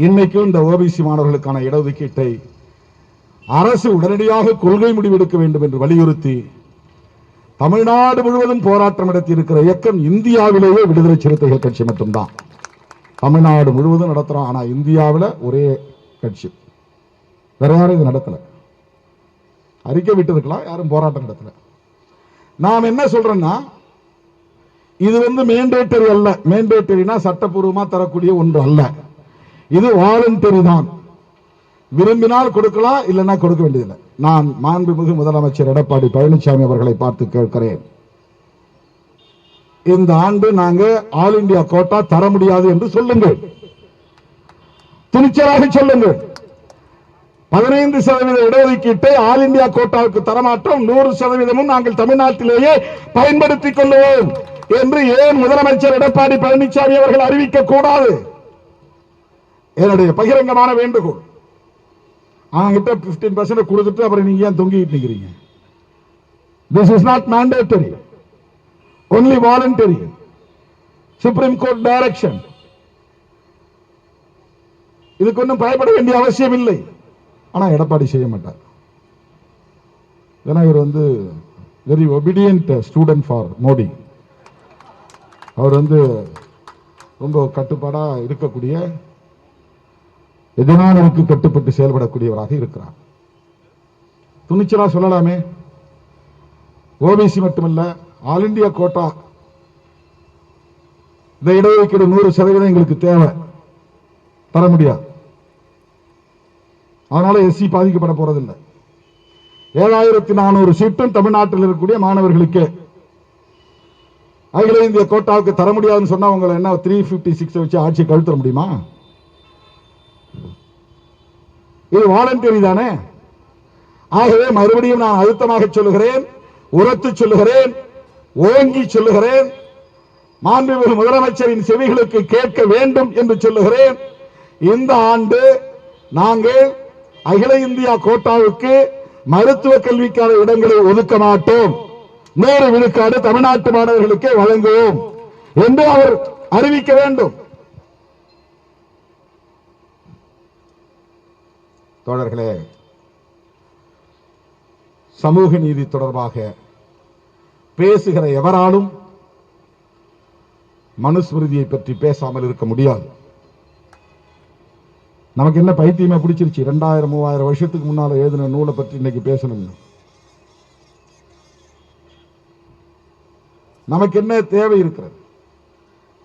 இன்னைக்கும் இந்த ஓபிசி மாணவர்களுக்கான இடஒதுக்கீட்டை அரசு உடனடியாக கொள்கை முடிவெடுக்க வேண்டும் என்று வலியுறுத்தி தமிழ்நாடு முழுவதும் போராட்டம் நடத்தி இருக்கிற இயக்கம் இந்தியாவிலேயே விடுதலை சிறுத்தைகள் கட்சி மட்டும்தான். தமிழ்நாடு முழுவதும் நடத்துறோம். ஆனா இந்தியாவில் ஒரே கட்சி, வேற யாரும் இது நடத்தல. அறிக்கை விட்டு இருக்கலாம், யாரும் போராட்டம் நடத்தல. நாம் என்ன சொல்றோம்னா, இது மேண்டேட்டரி அல்ல. மேண்டேட்டரினா சட்டப்பூர்வமா தரக்கூடிய ஒன்று அல்ல. இது வாலண்டரி தான். விரும்பினால் கொடுக்கலாம், இல்லைன்னா கொடுக்க வேண்டியதில்லை. நான் மாண்புமிகு முதலமைச்சர் எடப்பாடி பழனிசாமி அவர்களை பார்த்து கேட்கிறேன், இந்த ஆண்டு நாங்க ஆல் இந்தியா கோட்டா தர முடியாது என்று சொல்லுங்கள், துணிச்சலாக சொல்லுங்கள். 15% இடஒதுக்கீட்டை ஆல் இந்தியா கோட்டாவுக்கு தரமாட்டோம், 100% நாங்கள் தமிழ்நாட்டிலேயே பயன்படுத்திக் கொள்வோம் என்று ஏன் முதலமைச்சர் எடப்பாடி பழனிசாமி அவர்கள் அறிவிக்க கூடாது? என்னுடைய பகிரங்கமான வேண்டுகோள். அவங்கிட்ட 15% கொடுத்துட்டு அப்புறம் நீங்க ஏன் தொங்கிட்டு நிக்கிறீங்க? This is not mandatory, only voluntary. Supreme Court direction. இதுக்கு ஒன்றும் பயப்பட வேண்டிய அவசியம் இல்லை. ஆனா எடப்பாடி செய்ய மாட்டார். ஏன்னா இவர் very obedient student for Modi. அவர் ரொம்ப கட்டுப்பாடா இருக்கக்கூடிய, எதிரானருக்கு கட்டுப்பட்டு செயல்படக்கூடியவராக இருக்கிறார். துணிச்சலா சொல்லலாமே. ஓபிசி மட்டுமல்ல, ஆல் இந்தியா கோட்டா இந்த இடஒதுக்கீடு 100% எங்களுக்கு தேவை, தர முடியாது. அதனால எஸ்சி பாதிக்கப்பட போறதில்லை. 7400 சீட்டும் தமிழ்நாட்டில் இருக்கக்கூடிய மாணவர்களுக்கு அகில இந்திய கோட்டாவுக்கு தர முடியாதுன்னு சொன்னா உங்களை என்ன 356 வச்சு ஆட்சி கழுத்த முடியுமா? இது வாலண்டரி தானே. ஆகவே மறுபடியும் நான் அழுத்தமாக சொல்லுகிறேன், உரத்து சொல்லுகிறேன், ஓங்கி சொல்லுகிறேன், மாண்புமிகு முதலமைச்சரின் செவிகளுக்கு கேட்க வேண்டும் என்று சொல்லுகிறேன். இந்த ஆண்டு நாங்கள் அகில இந்தியா கோட்டாவுக்கு மருத்துவ கல்விக்கான இடங்களை ஒதுக்க மாட்டோம், 100 விழுக்காடு தமிழ்நாட்டு மாணவர்களுக்கே வழங்குவோம் என்று அவர் அறிவிக்க வேண்டும். தோழர்களே, சமூக நீதி தொடர்பாக பேசுகிற எவராலும் மனுஸ்மிருதியை பற்றி பேசாமல் இருக்க முடியாது. நமக்கு என்ன பைத்தியமா பிடிச்சிருச்சு? 2000-3000 வருஷத்துக்கு முன்னால எழுதின நூலை பற்றி இன்னைக்கு பேசணும். நமக்கு என்ன தேவை இருக்கிறது?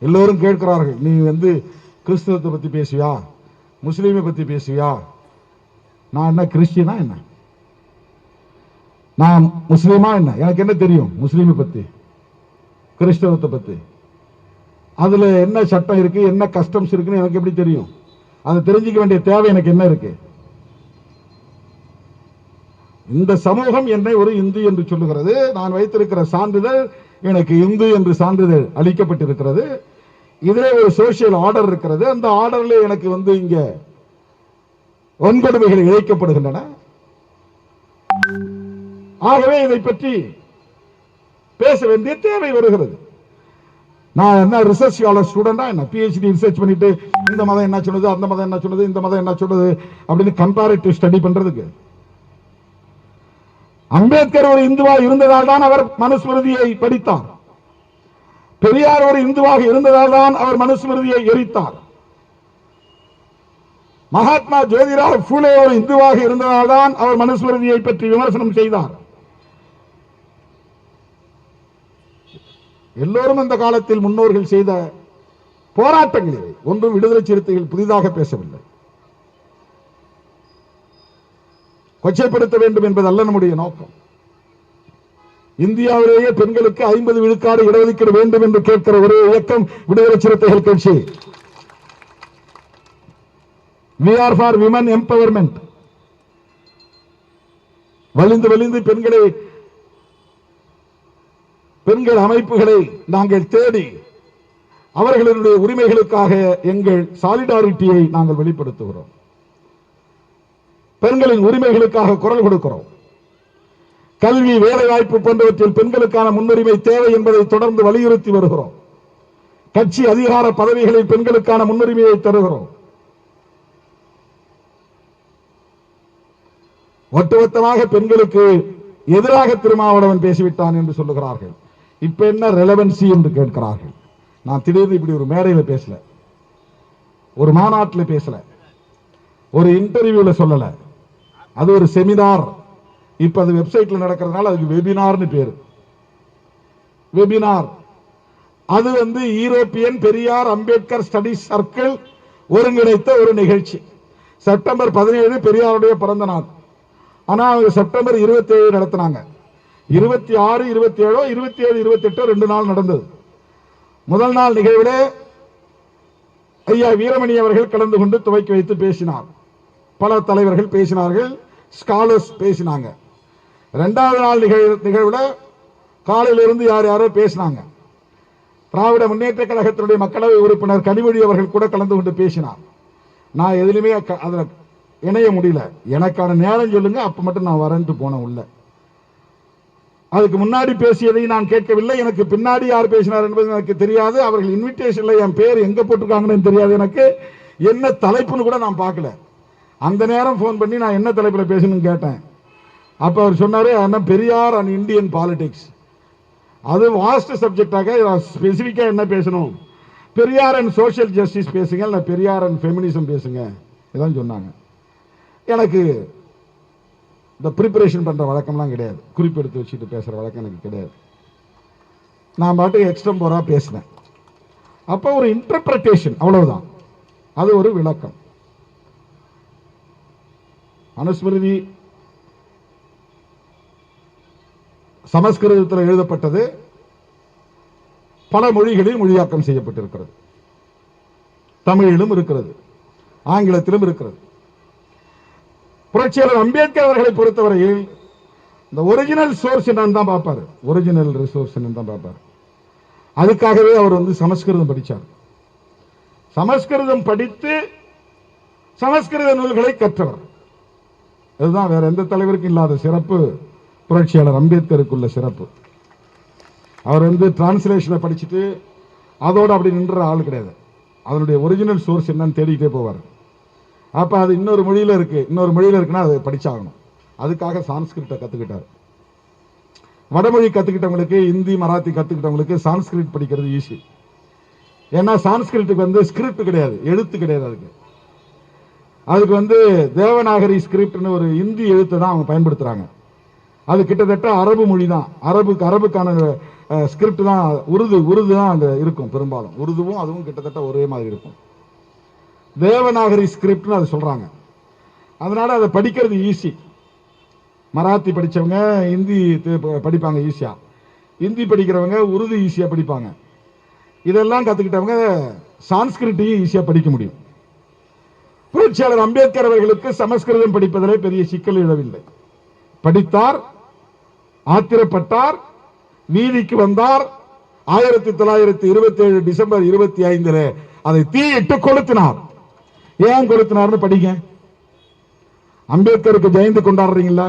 எல்லோரும் கேட்கிறார்கள், நீ கிறிஸ்தவத்தை பத்தி பேசுவியா, முஸ்லீமை பத்தி பேசுவியா? நான் என்ன கிறிஸ்டியனா என்ன? நான் முஸ்லீமா என்ன? எனக்கு என்ன தெரியும் முஸ்லீமை பத்தி, கிறிஸ்தவத்தை பத்தி? அதுல என்ன சட்டம் இருக்கு, என்ன கஸ்டம்ஸ் இருக்குன்னு எனக்கு எப்படி தெரியும்? அதை தெரிஞ்சுக்க வேண்டிய தேவை எனக்கு என்ன இருக்கு? இந்த சமூகம் என்னை ஒரு இந்து என்று சொல்லுகிறது. நான் வைத்திருக்கிற சான்றிதழ் எனக்கு இந்து என்று சான்றிதழ் அளிக்கப்பட்டிருக்கிறது. இதிலே ஒரு சோசியல் ஆர்டர் இருக்கிறது. அந்த ஆர்டர்ல எனக்கு இங்க வன்கொடுமைகள் இழைக்கப்படுகின்றன. ஆகவே இதை பற்றி பேச வேண்டிய தேவை வருகிறது. நான் என்ன ரிசர்ச் ஸ்காலர் ஸ்டூடெண்டா என்ன? PhD ரிசர்ச் பண்ணிட்டு இந்த மதம் என்ன சொல்லுது, அந்த மதம் என்ன சொல்லுது, இந்த மதம் என்ன சொல்லுது அப்படின்னு கம்பேரிட்டிவ் ஸ்டடி பண்றதுக்கு? அம்பேத்கர் ஒரு இந்துவா இருந்ததால் தான் அவர் மனுஸ்மிருதியை படித்தார். பெரியார் ஒரு இந்துவாக இருந்ததால் தான் அவர் மனுஸ்மிருதியை எரித்தார். மகாத்மா ஜோதிராவ் பூலே ஒரு இந்துவாக இருந்ததால் தான் அவர் மனுஸ்மிருதியை பற்றி விமர்சனம் செய்தார். எல்லோரும் அந்த காலத்தில் முன்னோர்கள் செய்த போராட்டங்கள் ஒன்றும் விடுதலை சிறுத்தைகள் புதிதாக பேசவில்லை. கொச்சைப்படுத்த வேண்டும் என்பதல்ல நம்முடைய நோக்கம். இந்தியாவிலேயே பெண்களுக்கு 50 விழுக்காடு இடஒதுக்கீடு வேண்டும் என்று கேட்கிற ஒரே இயக்கம் விடுதலை சிறுத்தைகள் கட்சி. We are for women empowerment. வலிந்து பெண்கள் அமைப்புகளை நாங்கள் தேடி அவர்களுடைய உரிமைகளுக்காக எங்கள் சாலிடாரிட்டியை நாங்கள் வெளிப்படுத்துகிறோம். பெண்களின் உரிமைகளுக்காக குரல் கொடுக்கிறோம். கல்வி, வேலைவாய்ப்பு போன்றவற்றில் பெண்களுக்கான முன்னுரிமை தேவை என்பதை தொடர்ந்து வலியுறுத்தி வருகிறோம். கட்சி அதிகார பதவிகளில் பெண்களுக்கான முன்னுரிமையை தருகிறோம். ஒட்டுமொத்தமாக பெண்களுக்கு எதிராக திருமாவளவன் பேசிவிட்டான் என்று சொல்லுகிறார்கள். இப்ப என்ன ரெலவன்சி என்று கேட்கிறார்கள். நான் திடீர்னு இப்படி ஒரு மேடையில் பேசல, ஒரு மாநாட்டில் பேசல, ஒரு இன்டர்வியூல சொல்லல, அது ஒரு செமினார். இப்ப அது வெப்சைட்ல நடக்கிறதுனால அதுக்கு வெபினார்னு பேரு. வெபினார் அது European Periyar Ambedkar studies circle ஒருங்கிணைத்த ஒரு நிகழ்ச்சி. செப்டம்பர் 17 பெரியாருடைய பிறந்த நாள். ஆனா அவங்க செப்டம்பர் 27 நடத்தினாங்க. 26, 27, 27, 28 2 நாள் நடந்தது. முதல் நாள் நிகழ்வில் ஐயா வீரமணி அவர்கள் கலந்து கொண்டு துவக்கி வைத்து பேசினார். பல தலைவர்கள் பேசினார்கள், ஸ்காலர்ஸ் பேசினாங்க. இரண்டாவது நாள் நிகழ்வில் காலையிலிருந்து யார் யாரோ பேசினாங்க. திராவிட முன்னேற்ற கழகத்தினுடைய மக்களவை உறுப்பினர் கனிமொழி அவர்கள் கூட கலந்து கொண்டு பேசினார். நான் எதிலுமே அதுல இணைய முடியல. எனக்கான நேரம் சொல்லுங்க, அப்ப மட்டும் நான் வரேன்ட்டு போனேன் உள்ள. அதுக்கு முன்னாடி பேசியதை நான் கேட்கவில்லை. எனக்கு பின்னாடி யார் பேசினார் என்பது எனக்கு தெரியாது. அவர்கள் இன்விடேஷன்ல என் பேர் எங்க போட்டிருக்காங்கன்னு தெரியாது. எனக்கு என்ன தலைப்புன்னு கூட நான் பார்க்கல. அந்த நேரம் போன் பண்ணி நான் என்ன தலைப்புல பேசணும்னு கேட்டேன். அப்ப அவர் சொன்னாரு, பெரியார் அண்ட் இந்தியன் பாலிடிக்ஸ். அது வாஸ்ட் சப்ஜெக்டாக ஸ்பெசிபிக்கா என்ன பேசணும், பெரியார் அண்ட் சோசியல் ஜஸ்டிஸ் பேசுங்க, இல்ல பெரியார் அண்ட் ஃபெமினிசம் பேசுங்க, இதான் சொன்னாங்க. எனக்கு இந்த ப்ரிப்பரேஷன் பண்ற வழக்கம்லாம் கிடையாது, குறிப்பெடுத்து வச்சுட்டு பேசுற வழக்கம் எனக்கு கிடையாது. நான் பாட்டுக்கு எக்ஸ்டம்போரா பேசினேன். அப்ப ஒரு இன்டர்பிரேஷன், அவ்வளவுதான். அது ஒரு விளக்கம். அனுஸ்மிருதி சமஸ்கிருதத்தில் எழுதப்பட்டது, பல மொழிகளில் மொழியாக்கம் செய்யப்பட்டிருக்கிறது. தமிழிலும் இருக்கிறது, ஆங்கிலத்திலும் இருக்கிறது. புரட்சியாளர் அம்பேத்கர் அவர்களை பொறுத்தவரையில் இந்த ஒரிஜினல் சோர்ஸ் என்னன்னு தான் பார்ப்பாரு, ஒரிஜினல் ரிசோர்ஸ் என்னன்னு தான் பார்ப்பாரு. அதுக்காகவே அவர் சமஸ்கிருதம் படித்தார். சமஸ்கிருதம் படித்து சமஸ்கிருத நூல்களை கற்றவர். அதுதான் வேற எந்த தலைவருக்கும் இல்லாத சிறப்பு புரட்சியாளர் அம்பேத்கருக்குள்ள சிறப்பு. அவர் டிரான்ஸ்லேஷனை படிச்சுட்டு அதோட அப்படி நின்ற ஆள் கிடையாது. அதனுடைய ஒரிஜினல் சோர்ஸ் என்னன்னு தேடிக்கிட்டே போவார். அப்ப அது இன்னொரு மொழியில இருக்கு, இன்னொரு மொழியில இருக்குன்னா அதை படிச்சாகணும். அதுக்காக சான்ஸ்கிரிட்டை கத்துக்கிட்டார். வடமொழி கத்துக்கிட்டவங்களுக்கு, இந்தி மராத்தி கத்துக்கிட்டவங்களுக்கு சான்ஸ்கிரிட் படிக்கிறது ஈஸி. ஏன்னா சான்ஸ்கிரிட்டுக்கு ஸ்கிரிப்ட் கிடையாது, எழுத்து கிடையாது. அதுக்கு தேவநாகரி ஸ்கிரிப்ட்னு ஒரு இந்தி எழுத்தை தான் அவங்க பயன்படுத்துறாங்க. அது கிட்டத்தட்ட அரபு மொழி தான். அரபுக்கான ஸ்கிரிப்ட் தான். உருது தான் அங்க இருக்கும் பெரும்பாலும். உருதுவும் அதுவும் கிட்டத்தட்ட ஒரே மாதிரி இருக்கும். தேவநாகரி ஸ்கிரிப்ட்னு அது சொல்றாங்க. அதனால அதை படிக்கிறது ஈஸி. மராத்தி படிச்சவங்க இந்தி படிப்பாங்க ஈஸியா, இந்தி படிக்கிறவங்க உருது ஈஸியா படிப்பாங்க. இதெல்லாம் கத்துக்கிட்டவங்க சான்ஸ்கிரிட்டையும் ஈஸியா படிக்க முடியும். புரட்சியாளர் அம்பேத்கர் அவர்களுக்கு சமஸ்கிருதம் படிப்பதிலே பெரிய சிக்கல் எழவில்லை. படித்தார், ஆத்திரப்பட்டார், வீதிக்கு வந்தார். 1927 டிசம்பர் 25 அதை தீயிட்டு கொளுத்தினார். ஏன் கொளுத்தினார்னு படிங்க. அம்பேத்கருக்கு ஜெயந்தி கொண்டாடுறீங்களா?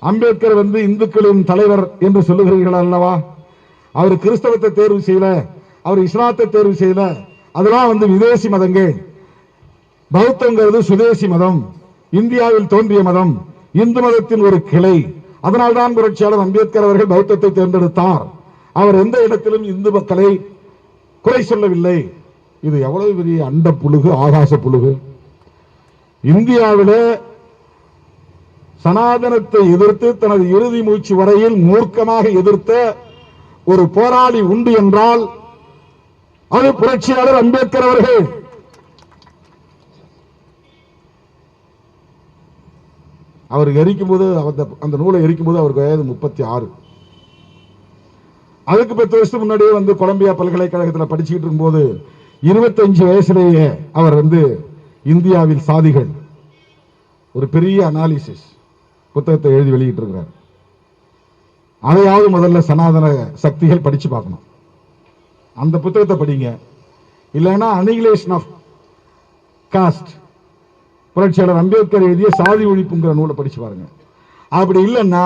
அம்பேத்கர் இந்துக்களின் தலைவர் என்று சொல்லுகிறீர்கள் அல்லவா? அவர் கிறிஸ்தவத்தை தேர்வு செய்யல, அவர் இஸ்லாத்தை தேர்வு செய்யல. அதெல்லாம் விதேசி மதங்கள். பௌத்தங்கிறது சுதேசி மதம், இந்தியாவில் தோன்றிய மதம், இந்து மதத்தின் ஒரு கிளை. அதனால்தான் புரட்சியாளர் அம்பேத்கர் அவர்கள் பௌத்தத்தை தேர்ந்தெடுத்தார். அவர் எந்த இடத்திலும் இந்து மக்களை குறை சொல்லவில்லை. இது எவ்வளவு பெரிய அண்ட புழுகு, ஆகாச புழுகு. இந்தியாவிலே சனாதனத்தை எதிர்த்து தனது இறுதி மூச்சு வரையில் மூர்க்கமாக எதிர்த்த ஒரு போராளி உண்டு என்றால் அது புரட்சியாளர் அம்பேத்கர் அவர்கள். அவர் எரிக்கும் போது, அந்த நூலை எரிக்கும் போது அவருக்கு வயது 36. அதுக்கு 10 வருஷத்துக்கு முன்னாடியே கொலம்பியா பல்கலைக்கழகத்தில் படிச்சுக்கிட்டு இருக்கும்போது 25 வயசுலேயே அவர் இந்தியாவில் சாதிகள் ஒரு பெரிய அனாலிசிஸ் புத்தகத்தை எழுதி வெளியிட்டு இருக்கிறார். அதையாவது முதல்ல சனாதன சக்திகள் படிச்சு பார்க்கணும். அந்த புத்தகத்தை படிங்க. இல்லைன்னா அனிகிலேஷன் ஆஃப் காஸ்ட், புரட்சியாளர் அம்பேத்கர் எழுதிய சாதி ஒழிப்புங்கிற நூலை படிச்சு பாருங்க. அப்படி இல்லைன்னா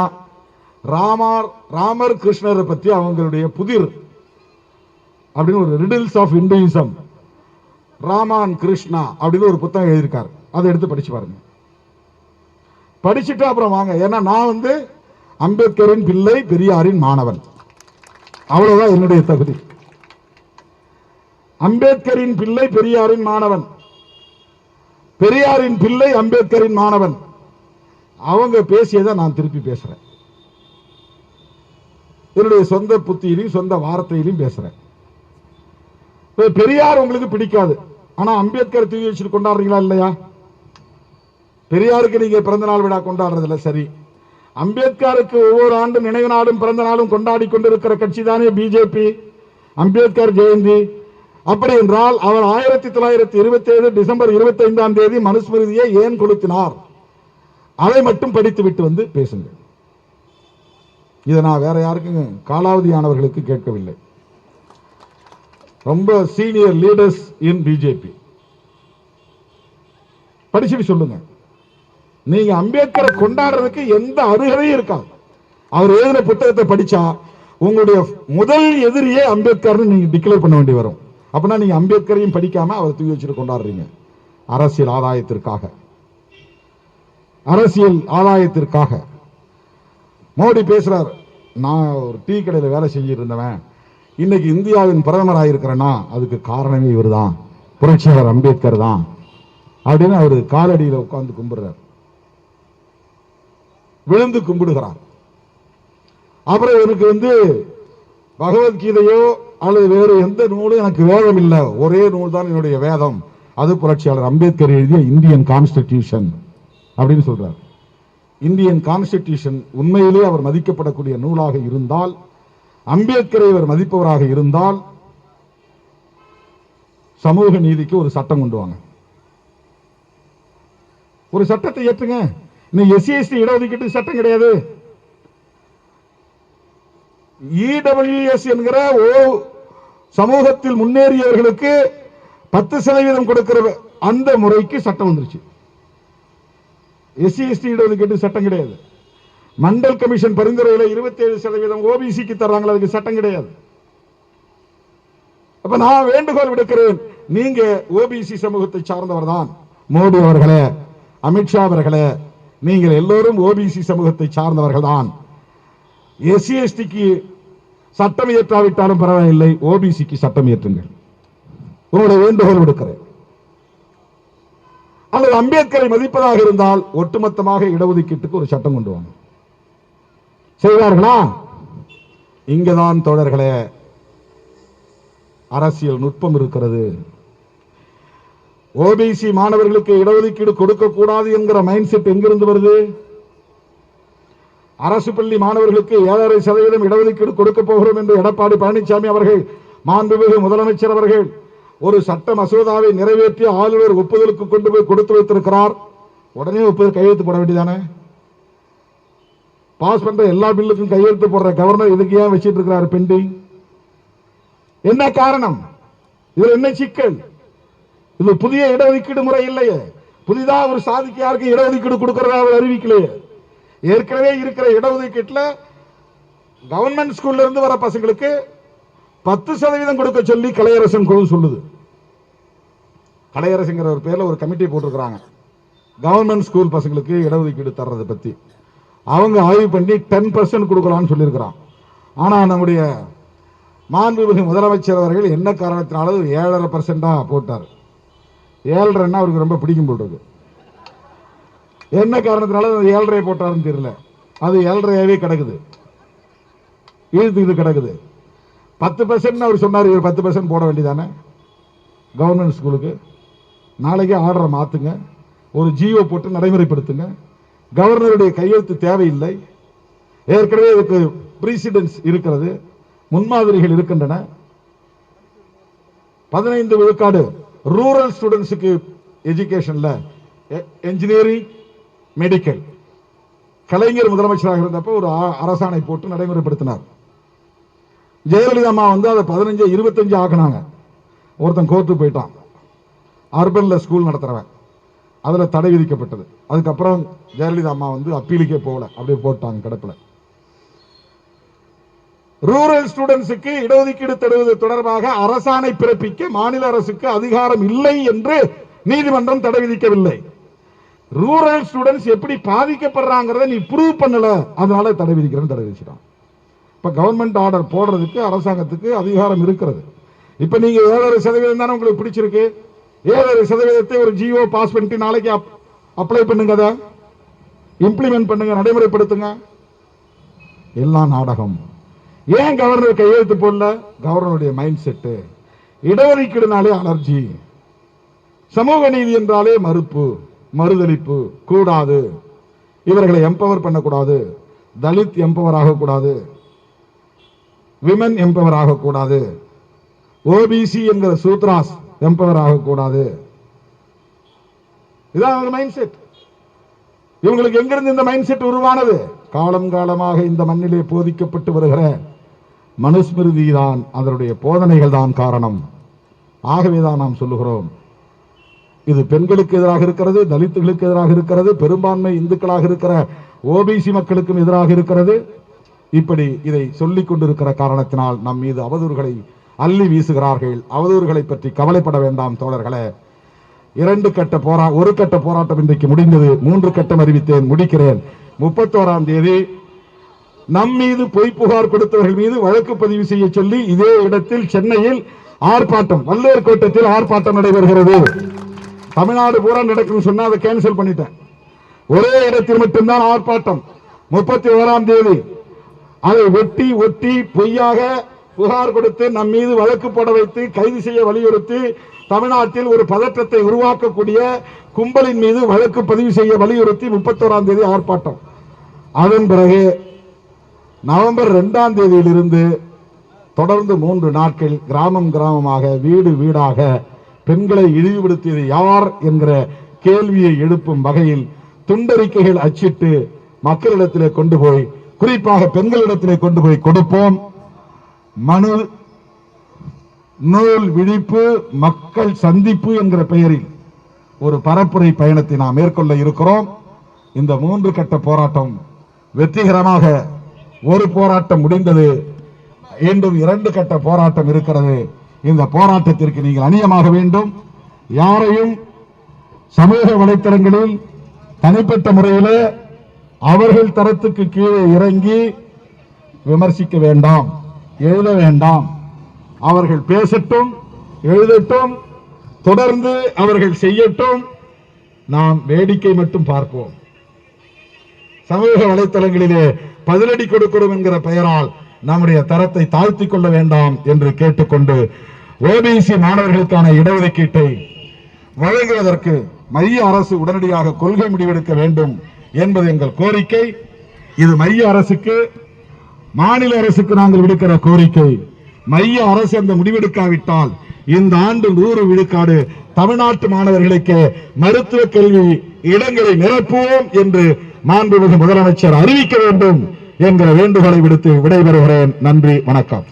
ராமர் கிருஷ்ணரை பற்றி அவங்களுடைய புதிர் அப்படின்னு ஒரு ரிடில்ஸ் ஆஃப் இந்துயிசம், ராமான் கிருஷ்ணா அப்படின்னு ஒரு புத்தகம் எழுதியிருக்காரு. அதை எடுத்து படிச்சு பாருங்க. படிச்சுட்டு அப்புறம் வாங்க. ஏன்னா நான் வந்து அம்பேத்கரின் பிள்ளை, பெரியாரின் மாணவன், அவ்வளவுதான் என்னுடைய தகுதி. அம்பேத்கரின் பிள்ளை, பெரியாரின் மாணவன், பெரியாரின் பிள்ளை, அம்பேத்கரின் மாணவன். அவங்க பேசியதை நான் திருப்பி பேசுறேன். என்னுடைய சொந்த புத்தியிலும் சொந்த வார்த்தையிலும் பேசுறேன். பெரியார் உங்களுக்கு பிடிக்காது, ஆனா அம்பேத்கர் தூக்கி வச்சுட்டு கொண்டாடுறீங்களா இல்லையா? பெரியாருக்கு நீங்க பிறந்த நாள் விழா கொண்டாடுறதில்ல, சரி. அம்பேத்கருக்கு ஒவ்வொரு ஆண்டும் நினைவு நாளும் பிறந்த நாளும் கொண்டாடி கொண்டிருக்கிற கட்சி தானே பிஜேபி. அம்பேத்கர் ஜெயந்தி. அப்படி என்றால் அவர் 1927 டிசம்பர் 25ஆம் தேதி மனுஸ்மிருதியை ஏன் கொளுத்தினார், அதை மட்டும் படித்து விட்டு வந்து பேசுங்கள். இதை நான் வேற யாருக்கும் காலாவதியானவர்களுக்கு கேட்கவில்லை. ரொம்ப சீனியர் லீடர்ஸ் இன் பிஜேபி படிச்சுட்டு சொல்லுங்க. நீங்க அம்பேத்கரை கொண்டாடுறதுக்கு எந்த அருகதையும் இருக்காது. அவர் எழுதின புத்தகத்தை படிச்சா உங்களுடைய முதல் எதிரியே அம்பேத்கர் நீங்க டிக்ளேர் பண்ண வேண்டி வரும். அப்படின்னா நீங்க அம்பேத்கரையும் படிக்காம அவர் தூக்கி வச்சுட்டு கொண்டாடுறீங்க. அரசியல் ஆதாயத்திற்காக, அரசியல் ஆதாயத்திற்காக. மோடி பேசுறார், நான் ஒரு டீ கடையில் வேலை செஞ்சிட்டு இருந்தவன் இன்னைக்கு இந்தியாவின் பிரதமராக இருக்கிறேன்னா அதுக்கு காரணமே இவர் தான், புரட்சியாளர் அம்பேத்கர் தான் அப்படின்னு அவர் காலடியில் உட்கார்ந்து கும்பிடுறார், விழுந்து கும்பிடுகிறார். அப்புறம் எனக்கு வந்து பகவத்கீதையோ அல்லது வேறு எந்த நூலும் எனக்கு வேதம் இல்லை, ஒரே நூல் தான் என்னுடைய வேதம், அது புரட்சியாளர் அம்பேத்கர் எழுதிய இந்தியன் கான்ஸ்டிடியூஷன் அப்படின்னு சொல்றார். இந்தியன் கான்ஸ்டிடியூஷன் உண்மையிலே அவர் மதிக்கப்படக்கூடிய நூலாக இருந்தால், அம்பேத்கரை அவர் மதிப்பவராக இருந்தால், சமூக நீதிக்கு ஒரு சட்டம் கொண்டு வாங்க, ஒரு சட்டத்தை ஏற்றுங்க. எஸ்சி எஸ்டி இடஒதுக்கீட்டு சட்டம் கிடையாது. இடபிள்யூஎஸ் என்கிற சமூகத்தில் முன்னேறியவர்களுக்கு 10% கொடுக்கிற அந்த முறைக்கு சட்டம் வந்துருச்சு. எஸ்சி எஸ்டி இடஒதுக்கீட்டு சட்டம் கிடையாது. மண்டல் கமிஷன் பரிந்துரையில 27% ஓபிசிக்கு தர்றாங்க, அதுக்கு சட்டம் கிடையாது. அப்ப நான் வேண்டுகோள் விடுக்கிறேன், நீங்க ஓபிசி சமூகத்தை சார்ந்தவர் தான். மோடி அவர்களே, அமித்ஷா அவர்களே, நீங்கள் எல்லோரும் ஓபிசி சமூகத்தை சார்ந்தவர்கள் தான். எஸ்சி எஸ்டிக்கு சட்டம் இயற்றாவிட்டாலும் பரவாயில்லை, ஓபிசிக்கு சட்டம் இயற்றுங்கள். உங்களுடைய வேண்டுகோள் விடுக்கிறேன். அல்லது அம்பேத்கரை மதிப்பதாக இருந்தால் ஒட்டுமொத்தமாக இடஒதுக்கீட்டுக்கு ஒரு சட்டம் கொண்டு வாங்க. செய்வார்களா? இங்கதான் தோழர்களே அரசியல் நுட்பம் இருக்கிறது. ஓபிசி மாணவர்களுக்கு இடஒதுக்கீடு கொடுக்க கூடாது என்கிற மைண்ட் செட் எங்கிருந்து வருது? அரசு பள்ளி மாணவர்களுக்கு 7.5% இடஒதுக்கீடு கொடுக்க போகிறோம் என்று எடப்பாடி பழனிசாமி அவர்கள், மாண்புமிகு முதலமைச்சர் அவர்கள் ஒரு சட்ட மசோதாவை நிறைவேற்றி ஆளுநர் ஒப்புதலுக்கு கொண்டு போய் கொடுத்து வைத்திருக்கிறார். உடனே ஒப்புதல் கையெழுத்து போட வேண்டியதானே? பாஸ் பண்ற எல்லா பில்லுக்கும் கையெழுத்து போடுற கவர்னர் இதுக்கு ஏன் வச்சிட்டு இருக்கிறார் பெண்டிங்? என்ன காரணம்? இதுல என்ன சிக்கல்? இது புதிய இடஒதுக்கீடு முறை இல்லையே. புதிதா ஒரு சாதிக்கு யாருக்கு இடஒதுக்கீடு கொடுக்கிறதா அவர் அறிவிக்கலையே. ஏற்கனவே இருக்கிற இடஒதுக்கீட்டுல கவர்மெண்ட் ஸ்கூல்ல இருந்து வர பசங்களுக்கு 10% கொடுக்க சொல்லி கலையரசன் குழு சொல்லுது. கலையரசுங்கிற ஒரு பேர்ல ஒரு கமிட்டி போட்டிருக்கிறாங்க கவர்மெண்ட் ஸ்கூல் பசங்களுக்கு இடஒதுக்கீடு தர்றதை பத்தி. அவங்க ஆய்வு பண்ணி 10% கொடுக்கலாம்னு சொல்லியிருக்கிறான். ஆனா நம்முடைய மாண்புமிகு முதலமைச்சர் அவர்கள் என்ன காரணத்தினாலும் 7.5% போட்டார். 7.5 அவருக்கு ரொம்ப பிடிக்கும் போட்டுருக்கு. என்ன காரணத்தினாலும் 7.5 போட்டாருன்னு தெரியல. அது 7.5 கிடக்குது, இழுத்து கிடக்குது. 10% அவர் சொன்னார். இவர் 10% போட வேண்டியதானே கவர்மெண்ட் ஸ்கூலுக்கு? நாளைக்கே ஆர்டரை மாத்துங்க, ஒரு ஜியோ போட்டு நடைமுறைப்படுத்துங்க. கவர்னருடைய கையெழுத்து தேவையில்லை. ஏற்கனவே இதுக்கு பிரசிடென்ஸ் இருக்கிறது, முன்மாதிரிகள் இருக்கின்றன. 15 விழுக்காடு ரூரல் ஸ்டூடெண்ட்ஸுக்கு எஜுகேஷன்ல என்ஜினியரிங், மெடிக்கல். கலைஞர் முதலமைச்சராக இருந்தப்ப ஒரு அரசாணை போட்டு நடைமுறைப்படுத்தினார். ஜெயலலிதா அம்மா வந்து அதை 15 25 ஆக்கினாங்க. ஒருத்தன் கோர்ட்டு போயிட்டான், அர்பன்ல ஸ்கூல் நடத்துறவன், அதுல தடை விதிக்கப்பட்டது. அதுக்கப்புறம் ஜெயலலிதா அம்மா வந்து அப்பீலுக்கே போகல, அப்படியே போட்டாங்க கிடப்பில். ரூரல் ஸ்டூடெண்ட்ஸுக்கு இடஒதுக்கீடு தருவது தொடர்பாக அரசாணை பிறப்பிக்க மாநில அரசுக்கு அதிகாரம் இல்லை என்று நீதிமன்றம் தடை விதிக்கவில்லை. ரூரல் ஸ்டூடெண்ட்ஸ் எப்படி பாதிக்கப்படுறாங்கிறத நீ ப்ரூவ் பண்ணல, அதனால தடை விதிக்கிறேன், தடை விதிச்சிட்டான். இப்ப கவர்மெண்ட் ஆர்டர் போடுறதுக்கு அரசாங்கத்துக்கு அதிகாரம் இருக்கிறது. இப்ப நீங்க 7% தானே உங்களுக்கு பிடிச்சிருக்கு, 7% ஒரு ஜியோ பாஸ் பண்ணிட்டு நாளைக்கு அப்ளை பண்ணுங்க, அதை இம்ப்ளிமெண்ட் பண்ணுங்க, நடைமுறைப்படுத்துங்க. எல்லாம் நாடகம். ஏன் கவர்னர் கையெழுத்து போடல? கவர்னருடைய மைண்ட் செட்டு இடஒதுக்கீடுனாலே அலர்ஜி, சமூக நீதி என்றாலே மறுப்பு, மறுதளிப்பு கூடாது, இவர்களை எம்பவர் பண்ணக்கூடாது, தலித் எம்பவர் ஆகக்கூடாது, விமன் எம்பவர் ஆகக்கூடாது, ஓபிசி என்கிற சூத்ராஸ் எம்பவர் ஆகக்கூடாது. இதான் மைண்ட் செட். இவங்களுக்கு எங்கிருந்து இந்த மைண்ட் செட் உருவானது? காலம் காலமாக இந்த மண்ணிலே போதிக்கப்பட்டு வருகிற மனுஸ்மிருதி தான், அதனுடைய போதனைகள் தான் காரணம். ஆகவேதான் நாம் சொல்லுகிறோம், இது பெண்களுக்கு எதிராக இருக்கிறது, தலித்துகளுக்கு எதிராக இருக்கிறது, பெரும்பான்மை இந்துக்களாக இருக்கிற ஓபிசி மக்களுக்கும் எதிராக இருக்கிறது. இப்படி இதை சொல்லிக் கொண்டிருக்கிற காரணத்தினால் நம் மீது அவதூறுகளை அள்ளி வீசுகிறார்கள். அவதூறுகளை பற்றி கவலைப்பட வேண்டாம் தோழர்களே. ஒரு கட்ட போராட்டம் இன்றைக்கு முடிந்தது. 3 கட்டம் அறிவித்தேன், முடிக்கிறேன். 31ஆம் தேதி நம் மீது பொய் புகார் கொடுத்தவர்கள் மீது வழக்கு பதிவு செய்ய சொல்லி இதே இடத்தில் சென்னையில் ஆர்ப்பாட்டம், வள்ளுவர் கோட்டத்தில் ஆர்ப்பாட்டம் நடைபெறுகிறது. தமிழ்நாடு பூரா நடக்கும் சொன்னா அதை கேன்சல் பண்ணிட்டேன். ஒரே இடத்தில் மட்டும்தான் ஆர்ப்பாட்டம். 31ஆம் தேதி அதை வெட்டி ஒட்டி பொய்யாக புகார் கொடுத்து நம் மீது வழக்கு போட வைத்து கைது செய்ய வலியுறுத்தி தமிழ்நாட்டில் ஒரு பதற்றத்தை உருவாக்கக்கூடிய கும்பலின் மீது வழக்கு பதிவு செய்ய வலியுறுத்தி 31ஆம் தேதி ஆர்ப்பாட்டம். அதன் பிறகு நவம்பர் 2ஆம் தேதியிலிருந்து தொடர்ந்து 3 நாட்கள் கிராமம் கிராமமாக, வீடு வீடாக பெண்களை இழிவுபடுத்தியது யார் என்கிற கேள்வியை எழுப்பும் வகையில் துண்டறிக்கைகள் அச்சிட்டு மக்களிடத்திலே கொண்டு போய், குறிப்பாக பெண்களிடத்திலே கொண்டு போய் கொடுப்போம். மனு நூல் விழிப்பு மக்கள் சந்திப்பு என்கிற பெயரில் ஒரு பரப்புரை பயணத்தை நாம் மேற்கொள்ள இருக்கிறோம். இந்த 3 கட்ட போராட்டம் வெற்றிகரமாக, ஒரு போராட்டம் முடிந்தது, மீண்டும் 2 கட்ட போராட்டம் இருக்கிறது. இந்த போராட்டத்திற்கு நீங்கள் அணியமாக வேண்டும். யாரையும் சமூக வலைத்தளங்களில் தனிப்பட்ட முறையில் அவர்கள் தரத்துக்கு கீழே இறங்கி விமர்சிக்க வேண்டாம், எழுத வேண்டாம். அவர்கள் பேசட்டும், எழுதட்டும், தொடர்ந்து அவர்கள் செய்யட்டும். நாம் வேடிக்கை மட்டும் பார்ப்போம். சமூக வலைத்தளங்களிலே பதிலடி கொடுக்கிறோம் என்கிற பெயரால் நம்முடைய தரத்தை தாழ்த்திக் கொள்ள வேண்டாம் என்று கேட்டுக்கொண்டு, ஓபிசி மாணவர்களுக்கான இடஒதுக்கீட்டை வழங்குவதற்கு மைய அரசு உடனடியாக கொள்கை முடிவெடுக்க வேண்டும் என்பது எங்கள் கோரிக்கை. இது மைய அரசுக்கு, மாநில அரசுக்கு நாங்கள் விடுக்கிற கோரிக்கை. மைய அரசு அந்த முடிவெடுக்காவிட்டால் இந்த ஆண்டு 100 விழுக்காடு தமிழ்நாட்டு மாணவர்களுக்கு மருத்துவ கல்வி இடங்களை நிரப்புவோம் என்று மாண்புமிகு முதலமைச்சர் அறிவிக்க வேண்டும் என்கிற வேண்டுகோளை விடுத்து விடைபெறுகிறேன். நன்றி, வணக்கம்.